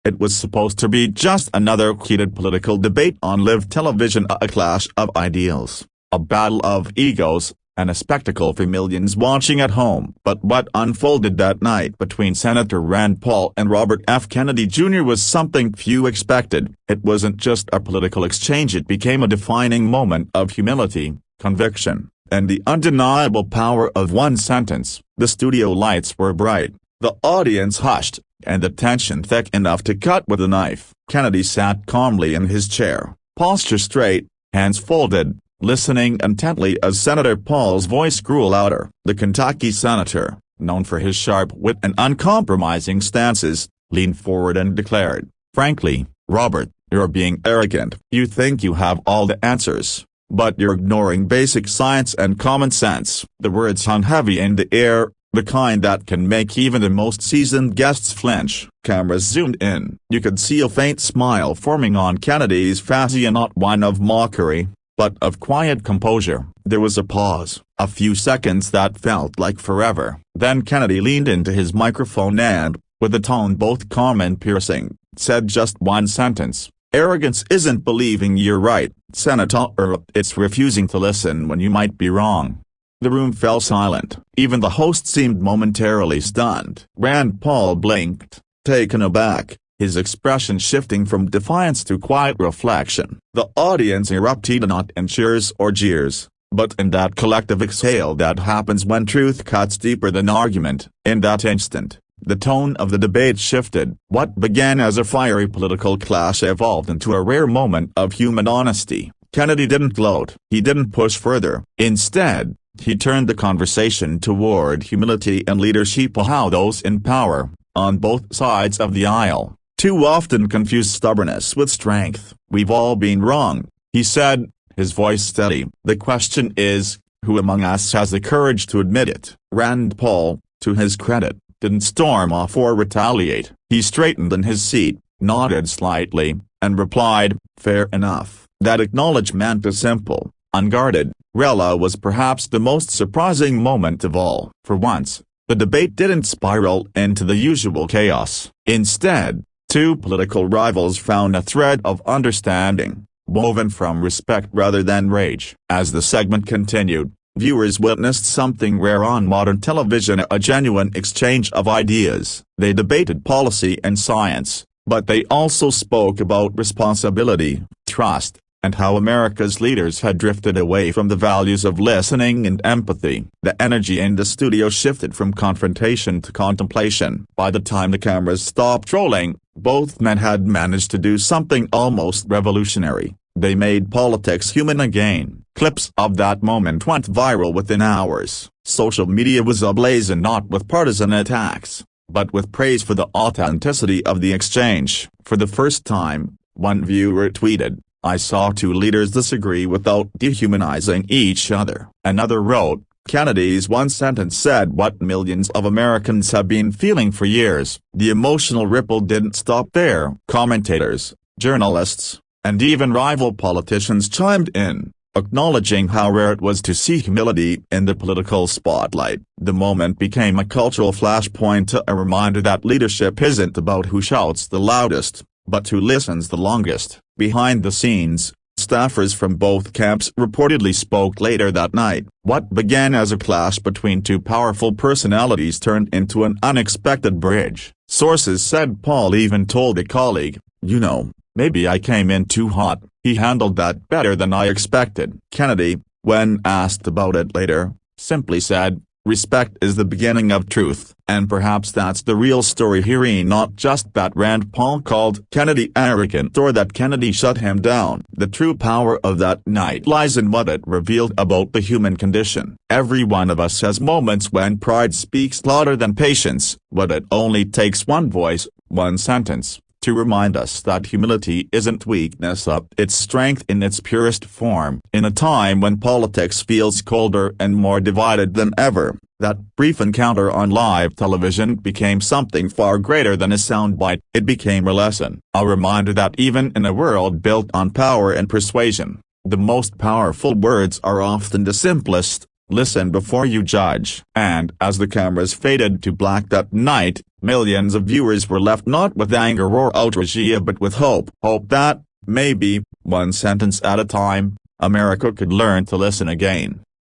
It was supposed to be just another heated political debate on live television, a clash of ideals, a battle of egos, and a spectacle for millions watching at home. But what unfolded that night between Senator Rand Paul and Robert F. Kennedy Jr. was something few expected. It wasn't just a political exchange, it became a defining moment of humility, conviction, and the undeniable power of one sentence. The studio lights were bright, the audience hushed, and the tension thick enough to cut with a knife. Kennedy sat calmly in his chair, posture straight, hands folded, listening intently as Senator Paul's voice grew louder. The Kentucky senator, known for his sharp wit and uncompromising stances, leaned forward and declared, "Frankly, Robert, you're being arrogant. You think you have all the answers, but you're ignoring basic science and common sense." The words hung heavy in the air, the kind that can make even the most seasoned guests flinch. Cameras zoomed in. You could see a faint smile forming on Kennedy's face, and not one of mockery, but of quiet composure. There was a pause, a few seconds that felt like forever. Then Kennedy leaned into his microphone and, with a tone both calm and piercing, said just one sentence, "Arrogance isn't believing you're right, Senator. It's refusing to listen when you might be wrong." The room fell silent. Even the host seemed momentarily stunned. Rand Paul blinked, taken aback, his expression shifting from defiance to quiet reflection. The audience erupted not in cheers or jeers, but in that collective exhale that happens when truth cuts deeper than argument. In that instant, the tone of the debate shifted. What began as a fiery political clash evolved into a rare moment of human honesty. Kennedy didn't gloat. He didn't push further. Instead, he turned the conversation toward humility and leadership, how those in power, on both sides of the aisle, too often confuse stubbornness with strength. "We've all been wrong," he said, his voice steady. "The question is, who among us has the courage to admit it?" Rand Paul, to his credit, didn't storm off or retaliate. He straightened in his seat, nodded slightly, and replied, "Fair enough." That acknowledgement, a simple, unguarded "Rella," was perhaps the most surprising moment of all. For once, the debate didn't spiral into the usual chaos. Instead, two political rivals found a thread of understanding, woven from respect rather than rage. As the segment continued, viewers witnessed something rare on modern television, a genuine exchange of ideas. They debated policy and science, but they also spoke about responsibility, trust, and how America's leaders had drifted away from the values of listening and empathy. The energy in the studio shifted from confrontation to contemplation. By the time the cameras stopped rolling, both men had managed to do something almost revolutionary. They made politics human again. Clips of that moment went viral within hours. Social media was ablaze, and not with partisan attacks, but with praise for the authenticity of the exchange. For the first time, one viewer tweeted, "I saw two leaders disagree without dehumanizing each other." Another wrote, "Kennedy's one sentence said what millions of Americans have been feeling for years." The emotional ripple didn't stop there. Commentators, journalists, and even rival politicians chimed in, acknowledging how rare it was to see humility in the political spotlight. The moment became a cultural flashpoint, a reminder that leadership isn't about who shouts the loudest, but who listens the longest. Behind the scenes, staffers from both camps reportedly spoke later that night. What began as a clash between two powerful personalities turned into an unexpected bridge. Sources said Paul even told a colleague, "You know, maybe I came in too hot." He handled that better than I expected. Kennedy, when asked about it later, simply said, "Respect is the beginning of truth." And perhaps that's the real story here, not just that Rand Paul called Kennedy arrogant or that Kennedy shut him down. The true power of that night lies in what it revealed about the human condition. Every one of us has moments when pride speaks louder than patience, but it only takes one voice, one sentence, to remind us that humility isn't weakness, it's strength in its purest form. In a time when politics feels colder and more divided than ever, that brief encounter on live television became something far greater than a soundbite. It became a lesson, a reminder that even in a world built on power and persuasion, the most powerful words are often the simplest, listen before you judge. And as the cameras faded to black that night, millions of viewers were left not with anger or outrage but with hope. Hope that, maybe, one sentence at a time, America could learn to listen again.